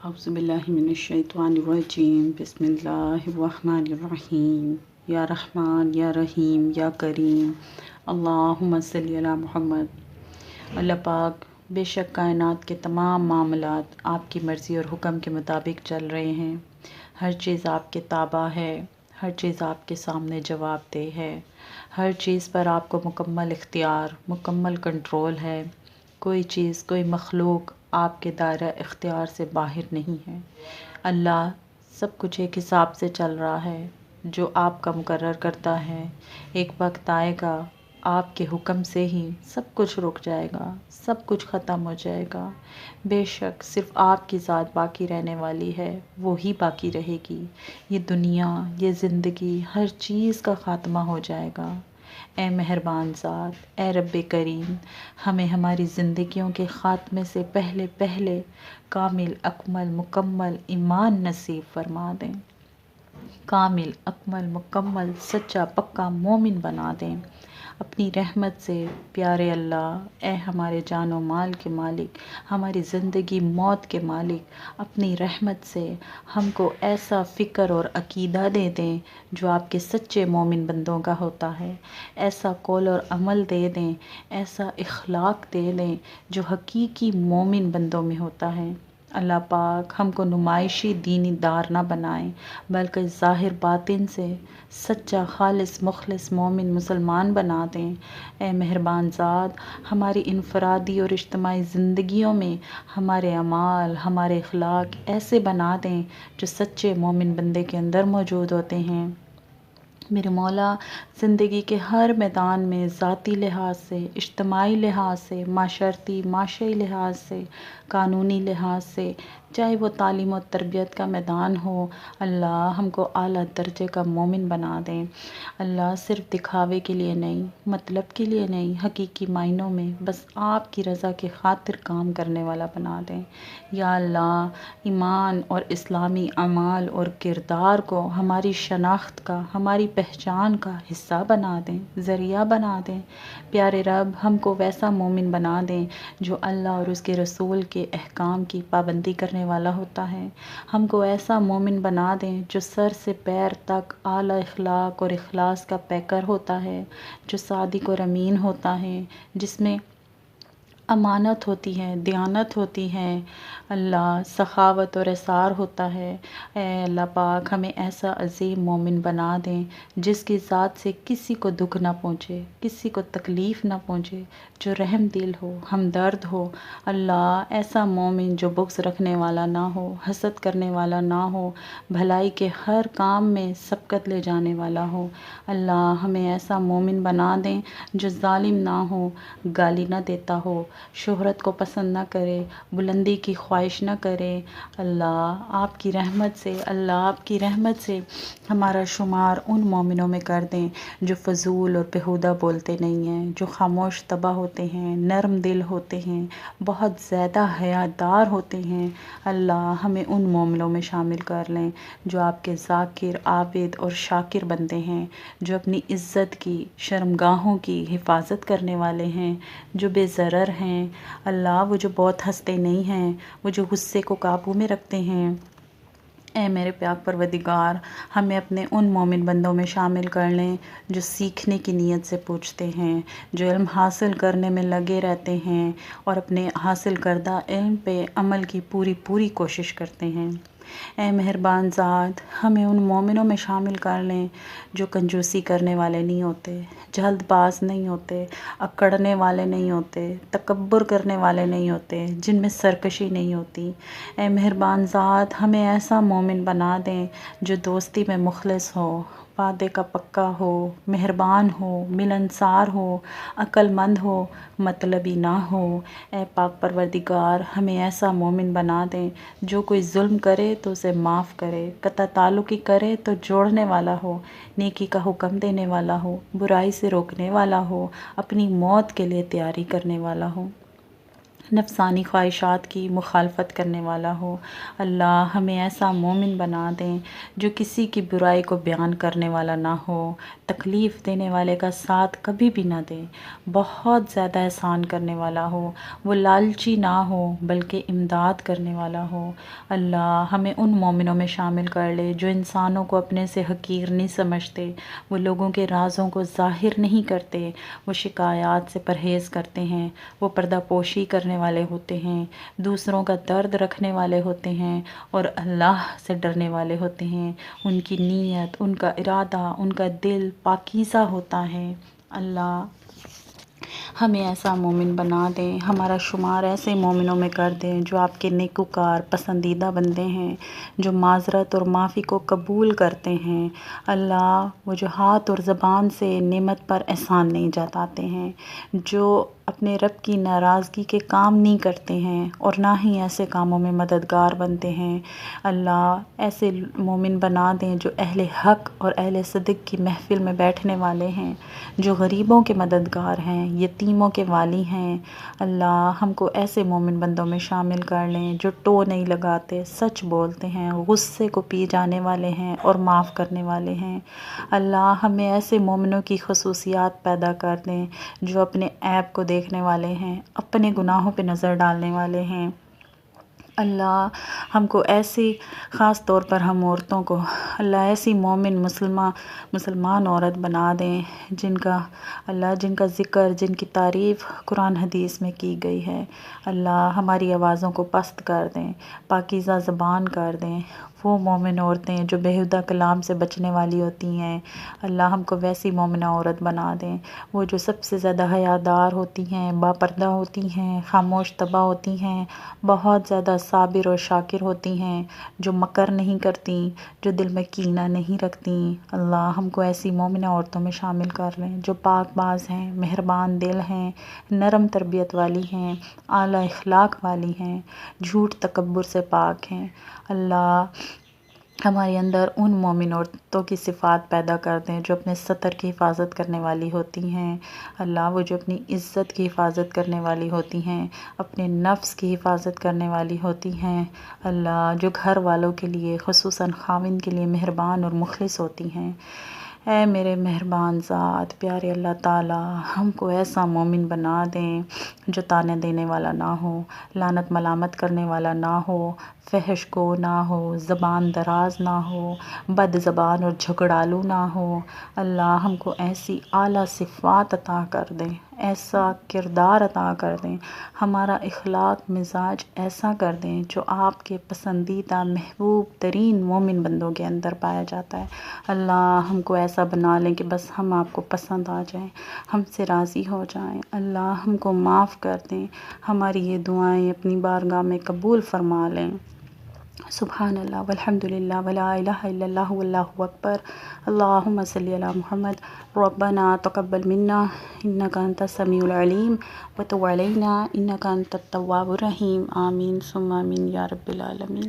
اعوذ باللہ من الشیطان الرجیم بسم اللہ الرحمن الرحیم یا رحمان یا رحیم یا کریم اللہم صلی علی محمد۔ اللہ پاک، بے شک کائنات کے تمام معاملات آپ کی مرضی اور حکم کے مطابق چل رہے ہیں۔ ہر چیز آپ کے تابع ہے، ہر چیز آپ کے سامنے جواب دہ ہے، ہر چیز پر آپ کو مکمل اختیار، مکمل کنٹرول ہے۔ کوئی چیز، کوئی مخلوق آپ کے دائرہ اختیار سے باہر نہیں ہے۔ اللہ سب کچھ ایک حساب سے چل رہا ہے جو آپ کا مقرر کرتا ہے۔ ایک وقت آئے گا آپ کے حکم سے ہی سب کچھ رک جائے گا، سب کچھ ختم ہو جائے گا۔ بے شک صرف آپ کی ذات باقی رہنے والی ہے، وہی باقی رہے گی۔ یہ دنیا، یہ زندگی، ہر چیز کا خاتمہ ہو جائے گا۔ اے مہربان ذات، اے رب کریم، ہمیں ہماری زندگیوں کے خاتمے سے پہلے پہلے کامل اکمل مکمل ایمان نصیب فرما دیں، کامل اکمل مکمل سچا پکا مومن بنا دیں اپنی رحمت سے۔ پیارے اللہ، اے ہمارے جان و مال کے مالک، ہماری زندگی موت کے مالک، اپنی رحمت سے ہم کو ایسا فکر اور عقیدہ دے دیں جو آپ کے سچے مومن بندوں کا ہوتا ہے۔ ایسا قول اور عمل دے دیں، ایسا اخلاق دے دیں جو حقیقی مومن بندوں میں ہوتا ہے۔ اللہ پاک ہم کو نمائشی دینی دار نہ بنائیں، بلکہ ظاہر باطن سے سچا خالص مخلص مومن مسلمان بنا دیں۔ اے مہربان ذات، ہماری انفرادی اور اجتماعی زندگیوں میں ہمارے اعمال، ہمارے اخلاق ایسے بنا دیں جو سچے مومن بندے کے اندر موجود ہوتے ہیں۔ میرے مولا، زندگی کے ہر میدان میں ذاتی لحاظ سے، اجتماعی لحاظ سے، معاشرتی معاشی لحاظ سے، قانونی لحاظ سے، چاہے وہ تعلیم و تربیت کا میدان ہو، اللہ ہم کو اعلیٰ درجے کا مومن بنا دیں۔ اللہ صرف دکھاوے کے لیے نہیں، مطلب کے لیے نہیں، حقیقی معنوں میں بس آپ کی رضا کی خاطر کام کرنے والا بنا دیں۔ یا اللہ، ایمان اور اسلامی اعمال اور کردار کو ہماری شناخت کا، ہماری پہچان کا حصہ بنا دیں، ذریعہ بنا دیں۔ پیارے رب، ہم کو ویسا مومن بنا دیں جو اللہ اور اس کے رسول کے احکام کی پابندی کرنے والا ہوتا ہے۔ ہم کو ایسا مومن بنا دیں جو سر سے پیر تک اعلیٰ اخلاق اور اخلاص کا پیکر ہوتا ہے، جو صادق اور امین ہوتا ہے، جس میں امانت ہوتی ہے، دیانت ہوتی ہے، اللہ سخاوت اور اثار ہوتا ہے۔ اے اللہ پاک، ہمیں ایسا عظیم مومن بنا دیں جس کی ذات سے کسی کو دکھ نہ پہنچے، کسی کو تکلیف نہ پہنچے، جو رحم دل ہو، ہمدرد ہو۔ اللہ ایسا مومن جو بغض رکھنے والا نہ ہو، حسد کرنے والا نہ ہو، بھلائی کے ہر کام میں سبقت لے جانے والا ہو۔ اللہ ہمیں ایسا مومن بنا دیں جو ظالم نہ ہو، گالی نہ دیتا ہو، شہرت کو پسند نہ کرے، بلندی کی خواہش نہ کرے۔ اللہ آپ کی رحمت سے، اللہ آپ کی رحمت سے ہمارا شمار ان مومنوں میں کر دیں جو فضول اور بیہودہ بولتے نہیں ہیں، جو خاموش طبع ہوتے ہیں، نرم دل ہوتے ہیں، بہت زیادہ حیادار ہوتے ہیں۔ اللہ ہمیں ان مومنوں میں شامل کر لیں جو آپ کے ذاکر، عابد اور شاکر بندے ہیں، جو اپنی عزت کی، شرمگاہوں کی حفاظت کرنے والے ہیں، جو بے ضرر ہیں۔ اللہ وہ جو بہت ہنستے نہیں ہیں، وہ جو غصے کو قابو میں رکھتے ہیں۔ اے میرے پاک پروردگار، ہمیں اپنے ان مومن بندوں میں شامل کر لیں جو سیکھنے کی نیت سے پوچھتے ہیں، جو علم حاصل کرنے میں لگے رہتے ہیں اور اپنے حاصل کردہ علم پہ عمل کی پوری پوری کوشش کرتے ہیں۔ اے مہربان ذات، ہمیں ان مومنوں میں شامل کر لیں جو کنجوسی کرنے والے نہیں ہوتے، جلد باز نہیں ہوتے، اکڑنے والے نہیں ہوتے، تکبر کرنے والے نہیں ہوتے، جن میں سرکشی نہیں ہوتی۔ اے مہربان ذات، ہمیں ایسا مومن بنا دیں جو دوستی میں مخلص ہو، وعدے کا پکا ہو، مہربان ہو، ملنسار ہو، عقل مند ہو، مطلبی نہ ہو۔ اے پاک پروردگار، ہمیں ایسا مومن بنا دیں جو کوئی ظلم کرے تو اسے معاف کرے، قطع تعلقی کرے تو جوڑنے والا ہو، نیکی کا حکم دینے والا ہو، برائی سے روکنے والا ہو، اپنی موت کے لیے تیاری کرنے والا ہو۔ نفسانی خواہشات کی مخالفت کرنے والا ہو۔ اللہ ہمیں ایسا مومن بنا دیں جو کسی کی برائی کو بیان کرنے والا نہ ہو، تکلیف دینے والے کا ساتھ کبھی بھی نہ دے، بہت زیادہ احسان کرنے والا ہو، وہ لالچی نہ ہو بلکہ امداد کرنے والا ہو۔ اللہ ہمیں ان مومنوں میں شامل کر لے جو انسانوں کو اپنے سے حقیر نہیں سمجھتے، وہ لوگوں کے رازوں کو ظاہر نہیں کرتے، وہ شکایات سے پرہیز کرتے ہیں، وہ پردہ پوشی کرنے والے ہوتے ہیں، دوسروں کا درد رکھنے والے ہوتے ہیں اور اللہ سے ڈرنے والے ہوتے ہیں۔ ان کی نیت، ان کا ارادہ، ان کا دل پاکیزہ ہوتا ہے۔ اللہ ہمیں ایسا مومن بنا دیں، ہمارا شمار ایسے مومنوں میں کر دیں جو آپ کے نیکوکار پسندیدہ بندے ہیں، جو معذرت اور معافی کو قبول کرتے ہیں۔ اللہ وہ جو ہاتھ اور زبان سے نعمت پر احسان نہیں جتاتے ہیں، جو اپنے رب کی ناراضگی کے کام نہیں کرتے ہیں اور نہ ہی ایسے کاموں میں مددگار بنتے ہیں۔ اللہ ایسے مومن بنا دیں جو اہل حق اور اہل صدق کی محفل میں بیٹھنے والے ہیں، جو غریبوں کے مددگار ہیں، یتیموں کے والی ہیں۔ اللہ ہم کو ایسے مومن بندوں میں شامل کر لیں جو ٹو نہیں لگاتے، سچ بولتے ہیں، غصے کو پی جانے والے ہیں اور معاف کرنے والے ہیں۔ اللہ ہمیں ایسے مومنوں کی خصوصیات پیدا کر دیں جو اپنے عیب کو دیکھنے والے ہیں، اپنے گناہوں پہ نظر ڈالنے والے ہیں۔ اللہ ہم کو ایسی، خاص طور پر ہم عورتوں کو اللہ ایسی مومن مسلمان عورت بنا دیں جن کا ذکر، جن کی تعریف قرآن حدیث میں کی گئی ہے۔ اللہ ہماری آوازوں کو پست کر دیں، پاکیزہ زبان کر دیں، وہ مومن عورتیں جو بیہودہ کلام سے بچنے والی ہوتی ہیں۔ اللہ ہم کو ویسی مومنہ عورت بنا دیں، وہ جو سب سے زیادہ حیادار ہوتی ہیں، باپردہ ہوتی ہیں، خاموش طبع ہوتی ہیں، بہت زیادہ صابر اور شاکر ہوتی ہیں، جو مکر نہیں کرتی، جو دل میں کینہ نہیں رکھتی۔ اللہ ہم کو ایسی مومنہ عورتوں میں شامل کر لیں جو پاک باز ہیں، مہربان دل ہیں، نرم تربیت والی ہیں، اعلیٰ اخلاق والی ہیں، جھوٹ تکبر سے پاک ہیں۔ اللہ ہمارے اندر ان مومن عورتوں کی صفات پیدا کر دیں جو اپنے سطر کی حفاظت کرنے والی ہوتی ہیں۔ اللہ وہ جو اپنی عزت کی حفاظت کرنے والی ہوتی ہیں، اپنے نفس کی حفاظت کرنے والی ہوتی ہیں۔ اللہ جو گھر والوں کے لیے، خصوصاً خاوند کے لیے مہربان اور مخلص ہوتی ہیں۔ اے میرے مہربان ذات پیارے اللہ تعالیٰ، ہم کو ایسا مومن بنا دیں جو طعنہ دینے والا نہ ہو، لعنت ملامت کرنے والا نہ ہو، فحش گو نہ ہو، زبان دراز نہ ہو، بد زبان اور جھگڑالو نہ ہو۔ اللہ ہم کو ایسی اعلیٰ صفات عطا کر دیں، ایسا کردار عطا کر دیں، ہمارا اخلاق مزاج ایسا کر دیں جو آپ کے پسندیدہ محبوب ترین مومن بندوں کے اندر پایا جاتا ہے۔ اللہ ہم کو ایسا بنا لیں کہ بس ہم آپ کو پسند آ جائیں، ہم سے راضی ہو جائیں۔ اللہ ہم کو معاف کر دیں، ہماری یہ دعائیں اپنی بارگاہ میں قبول فرما لیں۔ سبحان اللہ والحمد للہ ولا الہ الا اللہ واللہ اکبر۔ اللہم صلی علی محمد۔ ربنا تقبل منا انک انت السمیع العلیم وتب علینا انک انت التواب الرحیم۔ آمین ثم آمین یا رب العالمین۔